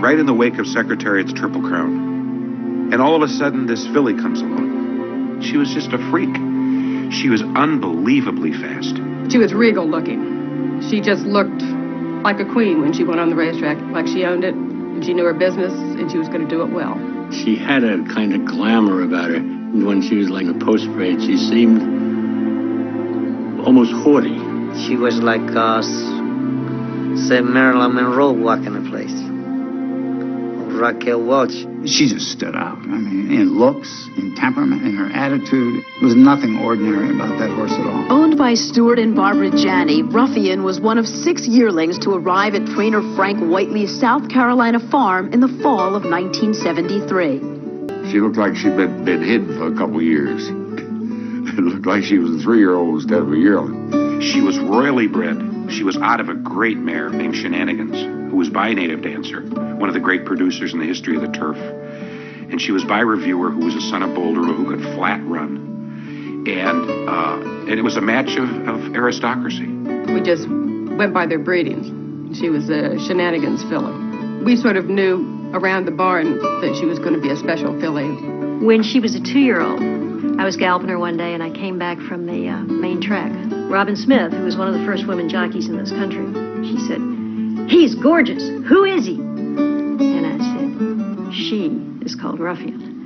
right in the wake of Secretariat's Triple Crown. And all of a sudden, this filly comes along. She was just a freak. She was unbelievably fast. She was regal looking. She just looked like a queen when she went on the racetrack, like she owned it, and she knew her business, and she was going to do it well. She had a kind of glamour about her. When she was like a post-parade, she seemed almost haughty. She was like, say, Marilyn Monroe walking the place. Raquel Welch. She just stood out. I mean, in looks, in temperament, in her attitude. There was nothing ordinary about that horse at all. Owned by Stuart and Barbara Janney, Ruffian was one of 6 yearlings to arrive at trainer Frank Whiteley's South Carolina farm in the fall of 1973. She looked like she'd been hidden for a couple years. It looked like she was a 3-year-old instead of a yearling. She was royally bred. She was out of a great mare named Shenanigans, who was by a native dancer, one of the great producers in the history of the turf. And she was by Reviewer, who was a son of Boulder, who could flat run. And it was a match of aristocracy. We just went by their breedings. She was a Shenanigans filly. We sort of knew around the barn that she was going to be a special filly. When she was a 2-year-old, I was galloping her one day, and I came back from the main track. Robin Smith, who was one of the first women jockeys in this country, she said, "He's gorgeous. Who is he?" And I said, "She is called Ruffian."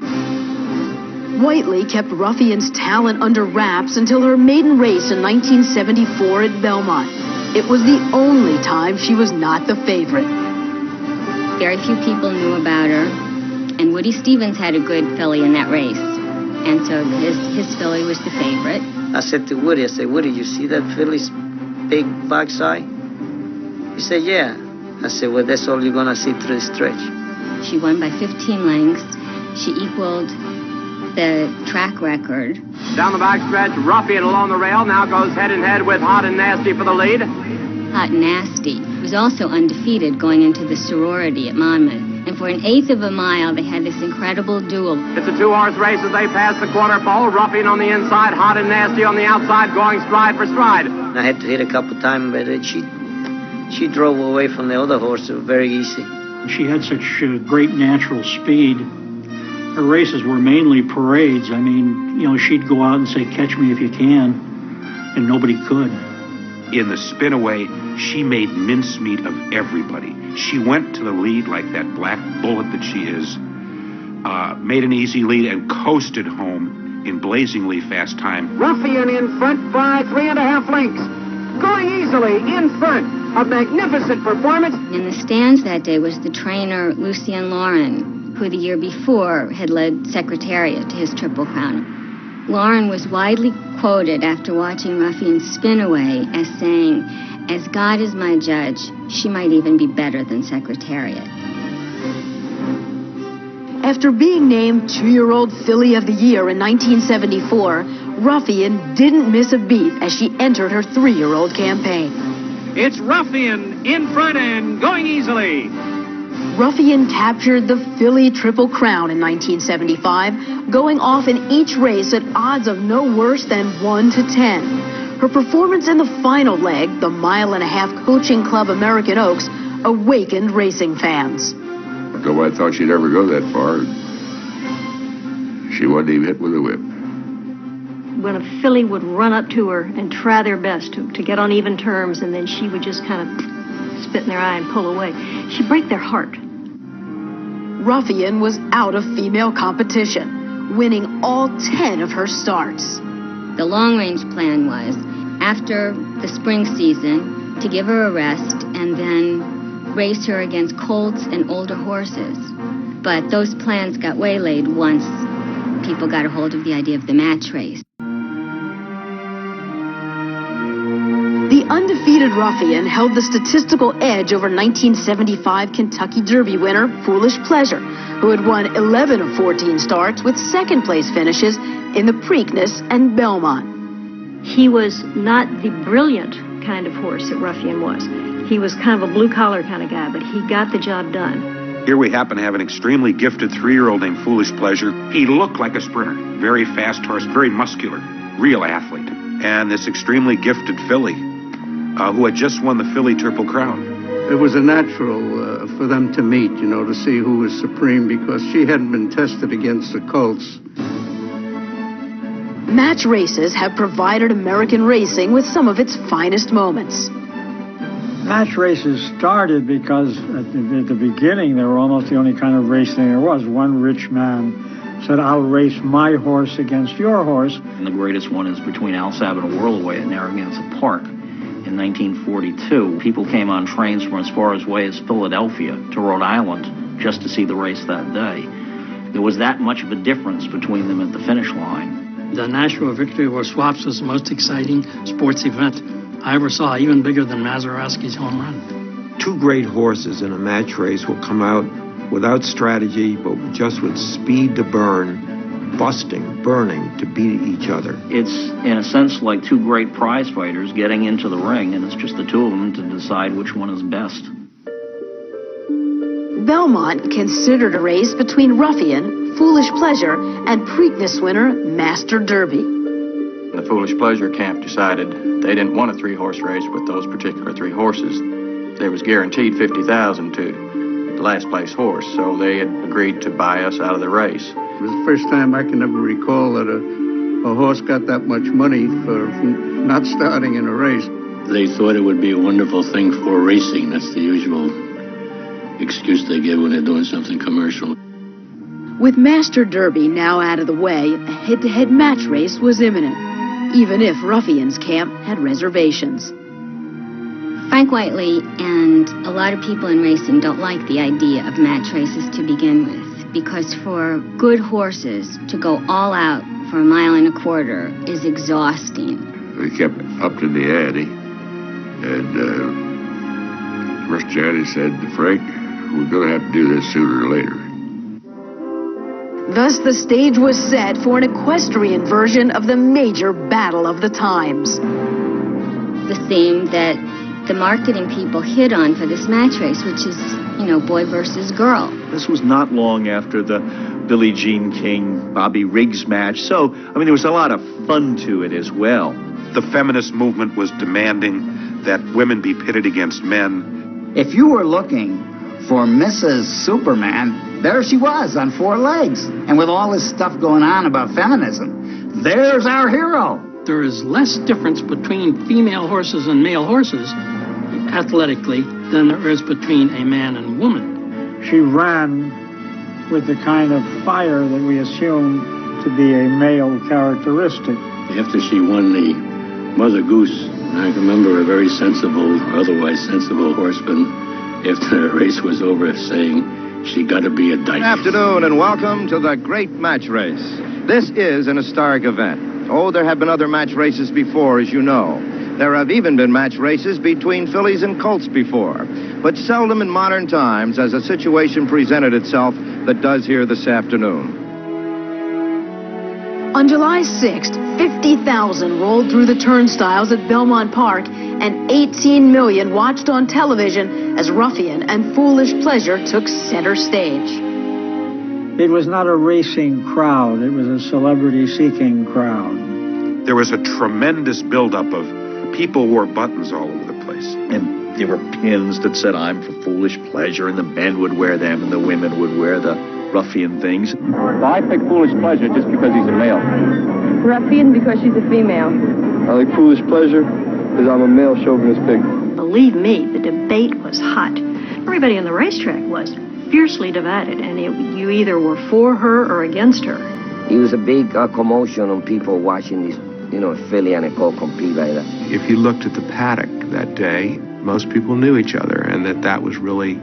Whiteley kept Ruffian's talent under wraps until her maiden race in 1974 at Belmont. It was the only time she was not the favorite. Very few people knew about her, and Woody Stevens had a good filly in that race. And so his filly was the favorite. I said to Woody, Woody, you see that filly's big backside? He said, yeah. I said, well, that's all you're going to see through the stretch. She won by 15 lengths. She equaled the track record. Down the backstretch, Ruffian along the rail now goes head-and-head with Hot and Nasty for the lead. Hot and Nasty was also undefeated going into the sorority at Monmouth. And for 1/8 of a mile, they had this incredible duel. It's a 2-horse race as they pass the quarter pole. Ruffian on the inside, Hot and Nasty on the outside, going stride for stride. I had to hit a couple times, but she drove away from the other horse very easy. She had such great natural speed. Her races were mainly parades. I mean, you know, she'd go out and say, "Catch me if you can," and nobody could. In the spin-away, she made mincemeat of everybody. She went to the lead like that black bullet that she is, made an easy lead and coasted home in blazingly fast time. Ruffian in front by 3.5 lengths. Going easily in front. A magnificent performance. In the stands that day was the trainer Lucien Lauren, who the year before had led Secretariat to his Triple Crown. Lauren was widely quoted after watching Ruffian spin away as saying, "As God is my judge, she might even be better than Secretariat." After being named 2-year-old Filly of the Year in 1974, Ruffian didn't miss a beat as she entered her 3-year-old campaign. It's Ruffian in front and going easily. Ruffian captured the Filly Triple Crown in 1975, going off in each race at odds of no worse than 1 to 10. Her performance in the final leg, the 1.5-mile Coaching Club American Oaks, awakened racing fans. Nobody thought she'd ever go that far. She wasn't even hit with a whip. When a filly would run up to her and try their best to get on even terms, and then she would just kind of spit in their eye and pull away, she'd break their heart. Ruffian was out of female competition, winning all 10 of her starts. The long-range plan was, after the spring season, to give her a rest and then race her against colts and older horses. But those plans got waylaid once people got a hold of the idea of the match race. The undefeated Ruffian held the statistical edge over 1975 Kentucky Derby winner Foolish Pleasure, who had won 11 of 14 starts with second-place finishes in the Preakness and Belmont. He was not the brilliant kind of horse that Ruffian was. He was kind of a blue-collar kind of guy, but he got the job done. Here we happen to have an extremely gifted 3-year-old named Foolish Pleasure. He looked like a sprinter, very fast horse, very muscular, real athlete. And this extremely gifted filly, who had just won the Filly Triple Crown. It was a natural for them to meet, you know, to see who was supreme, because she hadn't been tested against the colts. Match races have provided American racing with some of its finest moments. Match races started because at the beginning they were almost the only kind of racing there was. One rich man said, "I'll race my horse against your horse." And the greatest one is between Al Sabin and Whirlaway at Narragansett Park in 1942. People came on trains from as far away as Philadelphia to Rhode Island just to see the race that day. There was that much of a difference between them at the finish line. The Nashua Victory War Swaps was the most exciting sports event I ever saw, even bigger than Mazeroski's home run. Two great horses in a match race will come out without strategy, but just with speed to burn, burning to beat each other. It's, in a sense, like two great prize fighters getting into the ring, and it's just the two of them to decide which one is best. Belmont considered a race between Ruffian, Foolish Pleasure, and Preakness winner Master Derby. The Foolish Pleasure camp decided they didn't want a three-horse race with those particular three horses. They was guaranteed $50,000 to the last place horse, so they had agreed to buy us out of the race. It was the first time I can ever recall that a horse got that much money for not starting in a race. They thought it would be a wonderful thing for racing. That's the usual excuse they give when they're doing something commercial. With Master Derby now out of the way, a head-to-head match race was imminent, even if Ruffian's camp had reservations. Frank Whiteley and a lot of people in racing don't like the idea of match races to begin with, because for good horses to go all out for a mile and a quarter is exhausting. They kept up to the ante, and Mr. Ante said, "Frank, we're going to have to do this sooner or later." Thus, the stage was set for an equestrian version of the major battle of the times. The theme that the marketing people hit on for this match race, which is, you know, boy versus girl. This was not long after the Billie Jean King, Bobby Riggs match, so, I mean, there was a lot of fun to it as well. The feminist movement was demanding that women be pitted against men. If you were looking for Mrs. Superman, there she was on four legs. And with all this stuff going on about feminism, there's our hero. There is less difference between female horses and male horses, athletically, than there is between a man and woman. She ran with the kind of fire that we assume to be a male characteristic. After she won the Mother Goose, I remember a very sensible, otherwise sensible horseman, after the race was over, saying she got to be a dyke. Good afternoon and welcome to the Great Match Race. This is an historic event. Oh, there have been other match races before, as you know. There have even been match races between fillies and colts before. But seldom in modern times has a situation presented itself that does here this afternoon. On July 6th, 50,000 rolled through the turnstiles at Belmont Park, and 18 million watched on television as Ruffian and Foolish Pleasure took center stage. It was not a racing crowd. It was a celebrity-seeking crowd. There was a tremendous buildup of people wore buttons all over the place. And there were pins that said, "I'm for Foolish Pleasure," and the men would wear them, and the women would wear the Ruffian things. Well, I picked Foolish Pleasure just because he's a male. Ruffian because she's a female. I like Foolish Pleasure because I'm a male chauvinist pig. Believe me, the debate was hot. Everybody on the racetrack was fiercely divided, and you either were for her or against her. It was a big commotion on people watching this, filly and a colt compete like that. If you looked at the paddock that day, most people knew each other, and that was really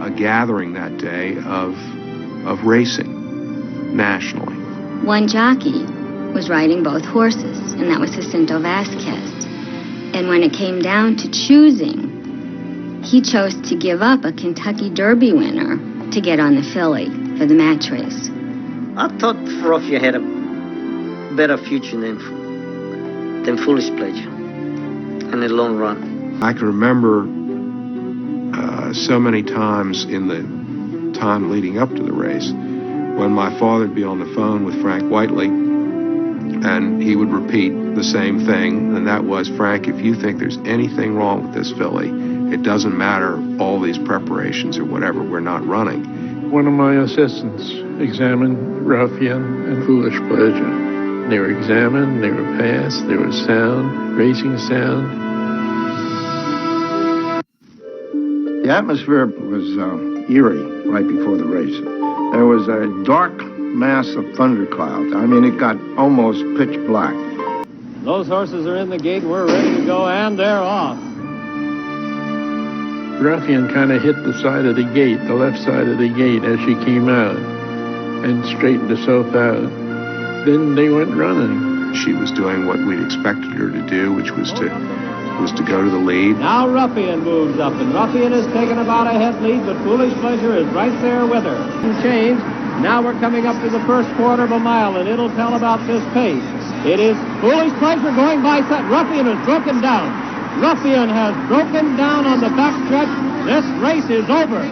a gathering that day of racing nationally. One jockey was riding both horses, and that was Jacinto Vasquez. And when it came down to choosing, he chose to give up a Kentucky Derby winner to get on the filly for the match race. I thought Ruffian had a better future than Foolish Pleasure in the long run. I can remember so many times in the time leading up to the race when my father would be on the phone with Frank Whiteley, and he would repeat the same thing, and that was, "Frank, if you think there's anything wrong with this filly, It doesn't matter all these preparations or whatever, we're not running. One of my assistants examined Ruffian and Foolish Pleasure. They were examined, they were passed, they were sound, racing sound. The atmosphere was eerie right before the race. There was a dark mass of thunderclouds. I mean, it got almost pitch black. Those horses are in the gate, we're ready to go, and they're off. Ruffian kind of hit the side of the gate, the left side of the gate as she came out, and straightened herself out. Then they went running. She was doing what we'd expected her to do, which was to go to the lead. Now Ruffian moves up, and Ruffian has taken about a head lead, but Foolish Pleasure is right there with her. Change. Now we're coming up to the first quarter of a mile, and it'll tell about this pace. It is Foolish Pleasure going by. Ruffian has broken down. Ruffian has broken down on the backstretch. This race is over.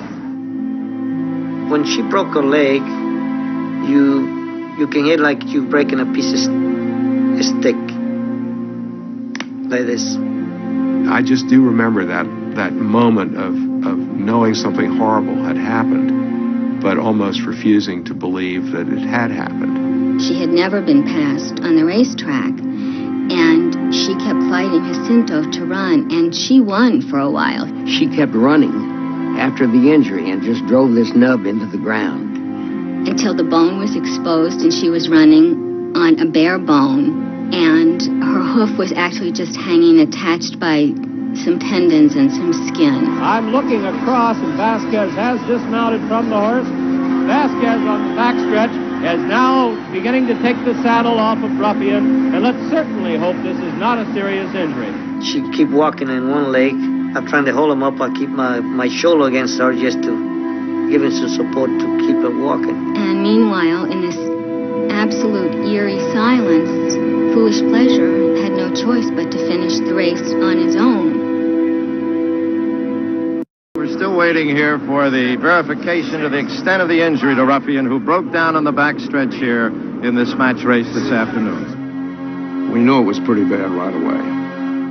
When she broke her leg, you can hear like you breaking a piece of stick. Like this. I just do remember that moment of knowing something horrible had happened, but almost refusing to believe that it had happened. She had never been passed on the racetrack, and she kept fighting Jacinto to run, and she won for a while. She kept running after the injury and just drove this nub into the ground. Until the bone was exposed and she was running on a bare bone, and her hoof was actually just hanging attached by some tendons and some skin. I'm looking across, and Vasquez has dismounted from the horse. Vasquez on the backstretch is now beginning to take the saddle off of Ruffian, and let's certainly hope this is not a serious injury. She keep walking in one leg. I'm trying to hold him up. I keep my shoulder against her just to give him some support to keep her walking. And meanwhile, in this absolute eerie silence, Foolish Pleasure had no choice but to finish the race on his own. We're still waiting here for the verification of the extent of the injury to Ruffian, who broke down on the backstretch here in this match race this afternoon. We knew it was pretty bad right away.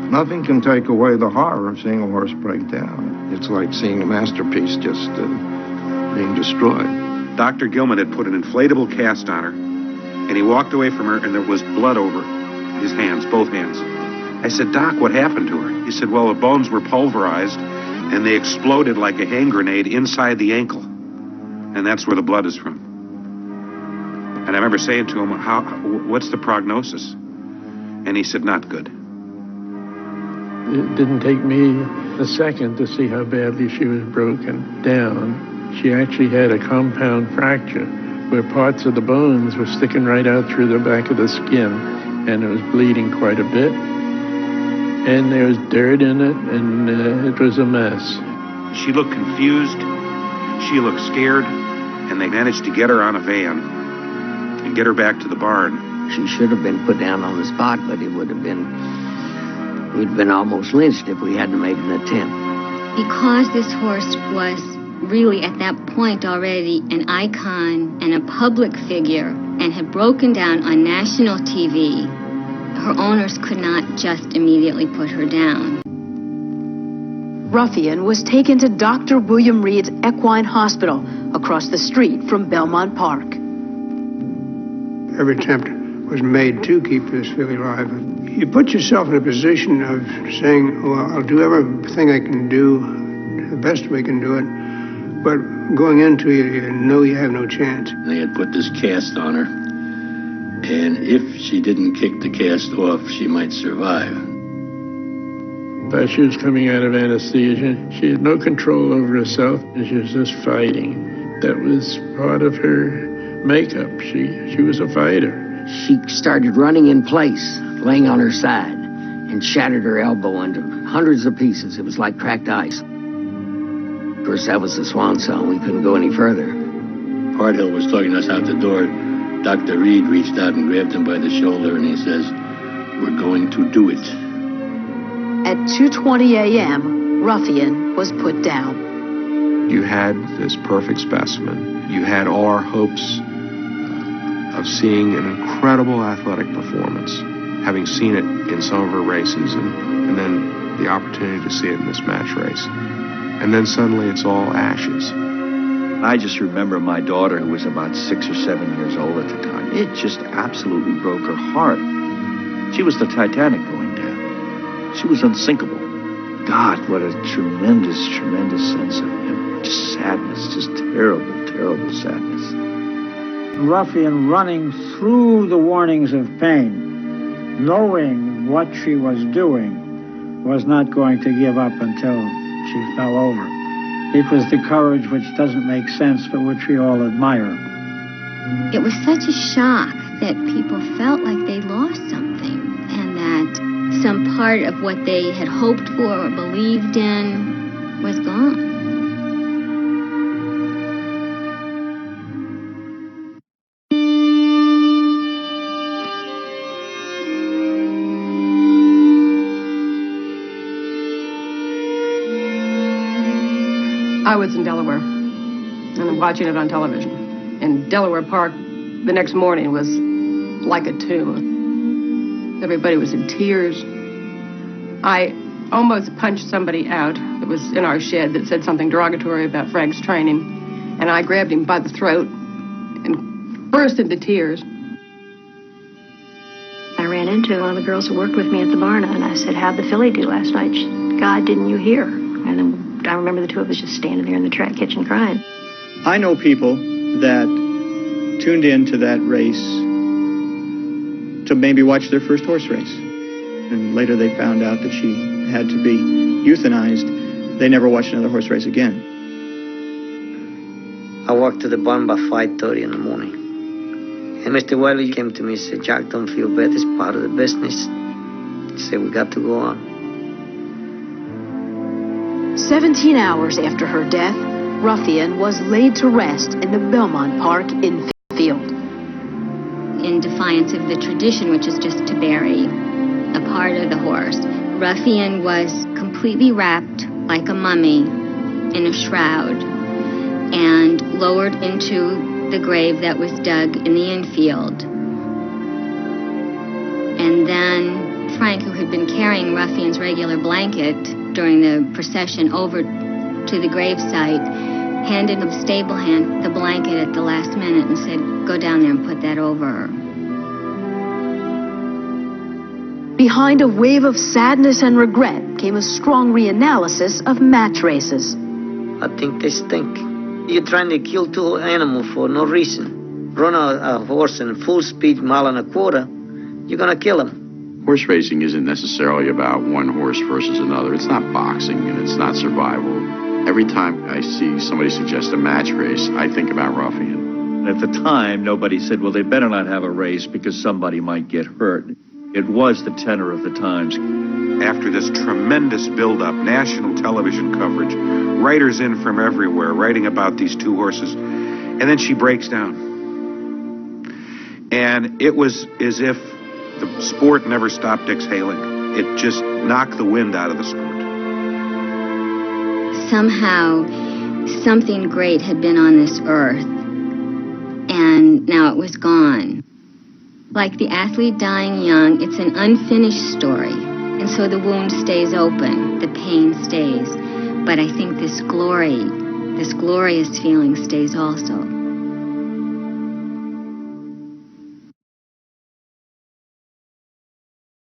Nothing can take away the horror of seeing a horse break down. It's like seeing a masterpiece just being destroyed. Dr. Gilman had put an inflatable cast on her, and he walked away from her, and there was blood over his hands, both hands. I said, Doc, what happened to her? He said, well, the bones were pulverized, and they exploded like a hand grenade inside the ankle. And that's where the blood is from. And I remember saying to him, what's the prognosis? And he said, not good. It didn't take me a second to see how badly she was broken down. She actually had a compound fracture where parts of the bones were sticking right out through the back of the skin, and it was bleeding quite a bit. And there was dirt in it, and it was a mess. She looked confused. She looked scared, and they managed to get her on a van and get her back to the barn. She should have been put down on the spot, but it would have been, we'd been almost lynched if we hadn't made an attempt. Because this horse was really at that point already an icon and a public figure and had broken down on national TV, her owners could not just immediately put her down. Ruffian was taken to Dr. William Reed's Equine Hospital across the street from Belmont Park. Every attempt was made to keep this filly alive. You put yourself in a position of saying, well, I'll do everything I can do, the best we can do it, but going into it, you know you have no chance. They had put this cast on her, and if she didn't kick the cast off, she might survive. But she was coming out of anesthesia. She had no control over herself, and she was just fighting. That was part of her makeup. She was a fighter. She started running in place, laying on her side, and shattered her elbow into hundreds of pieces. It was like cracked ice. Of course, that was the swan song. We couldn't go any further. Parthill was talking to us out the door. Dr. Reed reached out and grabbed him by the shoulder, and he says, we're going to do it. At 2:20 a.m., Ruffian was put down. You had this perfect specimen. You had all our hopes of seeing an incredible athletic performance, having seen it in some of her races, and then the opportunity to see it in this match race. And then suddenly it's all ashes. I just remember my daughter, who was about 6 or 7 years old at the time. It just absolutely broke her heart. She was the Titanic going down. She was unsinkable. God, what a tremendous, tremendous sense of just sadness, just terrible, terrible sadness. Ruffian running through the warnings of pain, knowing what she was doing, was not going to give up until she fell over. It was the courage which doesn't make sense, but which we all admire. It was such a shock that people felt like they lost something, and that some part of what they had hoped for or believed in was gone. I was in Delaware, and I'm watching it on television. And Delaware Park the next morning was like a tomb. Everybody was in tears. I almost punched somebody out that was in our shed that said something derogatory about Frank's training, and I grabbed him by the throat and burst into tears. I ran into one of the girls who worked with me at the barn, and I said, "How'd the filly do last night?" "God, didn't you hear?" And then I remember the two of us just standing there in the track kitchen crying. I know people that tuned in to that race to maybe watch their first horse race. And later they found out that she had to be euthanized. They never watched another horse race again. I walked to the barn by 5:30 in the morning. And Mr. Wiley came to me and said, "Jack, don't feel bad. It's part of the business." He said, "We got to go on." 17 hours after her death, Ruffian was laid to rest in the Belmont Park in Field. In defiance of the tradition, which is just to bury a part of the horse, Ruffian was completely wrapped like a mummy in a shroud and lowered into the grave that was dug in the infield. And then Frank, who had been carrying Ruffian's regular blanket during the procession over to the gravesite, handed the stable hand the blanket at the last minute and said, "Go down there and put that over her." Behind a wave of sadness and regret came a strong reanalysis of match races. I think they stink. You're trying to kill two animals for no reason. Run a horse in full speed, 1.25 miles, you're going to kill him. Horse racing isn't necessarily about one horse versus another. It's not boxing and it's not survival. Every time I see somebody suggest a match race, I think about Ruffian. At the time, nobody said, well, they better not have a race because somebody might get hurt. It was the tenor of the times. After this tremendous buildup, national television coverage, writers in from everywhere writing about these two horses, and then she breaks down. And it was as if the sport never stopped exhaling. It just knocked the wind out of the sport. Somehow, something great had been on this earth, and now it was gone. Like the athlete dying young, it's an unfinished story, and so the wound stays open, the pain stays. But I think this glory, this glorious feeling stays also.